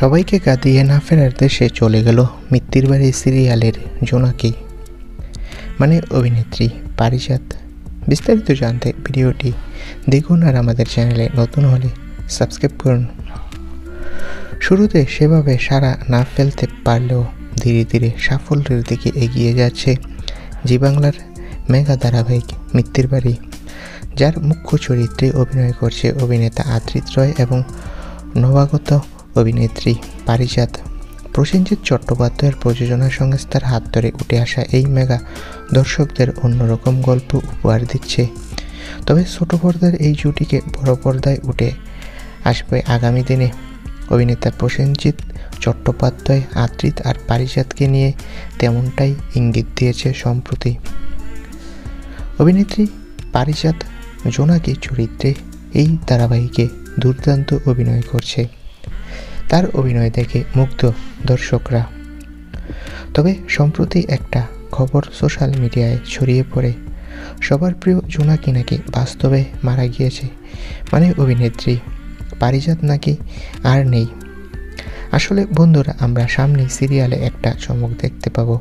সবাইকে কাঁদিয়ে না ফেরার দেশে চলে গেল মিত্তির বাড়ি সিরিয়ালের জোনাকি মানে অভিনেত্রী পারিজাত। বিস্তারিত জানতে ভিডিওটি দেখুন আর আমাদের চ্যানেলে নতুন হলে সাবস্ক্রাইব করুন। শুরুতে সেভাবে সাড়া না ফেলতে পারলেও ধীরে ধীরে সাফল্যের দিকে এগিয়ে যাচ্ছে জি বাংলার মেগা ধারাবাহিক মিত্তির বাড়ি, যার মুখ্য চরিত্রে অভিনয় করছে অভিনেতা আদ্রিত রয় এবং নবাগত অভিনেত্রী পারিজাত। প্রসেনজিৎ চট্টোপাধ্যায়ের প্রযোজনা সংস্থার হাত ধরে উঠে আসা এই মেগা দর্শকদের অন্যরকম গল্প উপহার দিচ্ছে। তবে ছোট পর্দার এই জুটিকে বড় পর্দায় উঠে আসবে আগামী দিনে। অভিনেতা প্রসেনজিৎ চট্টোপাধ্যায় আদ্রিত আর পারিজাতকে নিয়ে তেমনটাই ইঙ্গিত দিয়েছে সম্প্রতি। অভিনেত্রী পারিজাত জোনাকি চরিত্রে এই ধারাবাহিকে দুর্দান্ত অভিনয় করছে। তার অভিনয় দেখে মুগ্ধ দর্শকরা। তবে সম্প্রতি একটা খবর সোশ্যাল মিডিয়ায় ছড়িয়ে পড়ে সবার প্রিয় জোনাকি নাকি বাস্তবে মারা গিয়েছে, মানে অভিনেত্রী পারিজাত নাকি আর নেই। আসলে বন্ধুরা, আমরা সামনেই সিরিয়ালে একটা চমক দেখতে পাবো।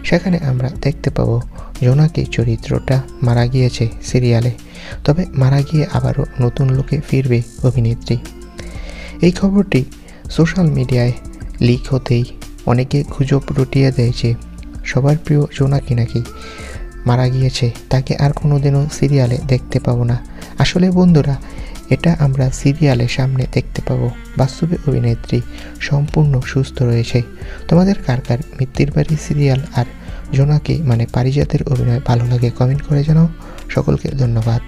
সেখানে আমরা দেখতে পাবো জোনাকি চরিত্রটা মারা গিয়েছে সিরিয়ালে, তবে মারা গিয়ে আবারও নতুন লুকে ফিরবে অভিনেত্রী। এই খবরটি সোশ্যাল মিডিয়ায় লিক হতেই অনেকে গুজব রটিয়ে দেয় যে সবার প্রিয় জোনাকি নাকি মারা গিয়েছে, তাকে আর কোনোদিনও সিরিয়ালে দেখতে পাবো না। আসলে বন্ধুরা, এটা আমরা সিরিয়ালে সামনে দেখতে পাবো। বাস্তবে অভিনেত্রী সম্পূর্ণ সুস্থ রয়েছে। তোমাদের কার কার মিত্তির বাড়ি সিরিয়াল আর জোনাকি মানে পারিজাতের অভিনয় ভালো লাগে কমেন্ট করে জানাও। সকলকে ধন্যবাদ।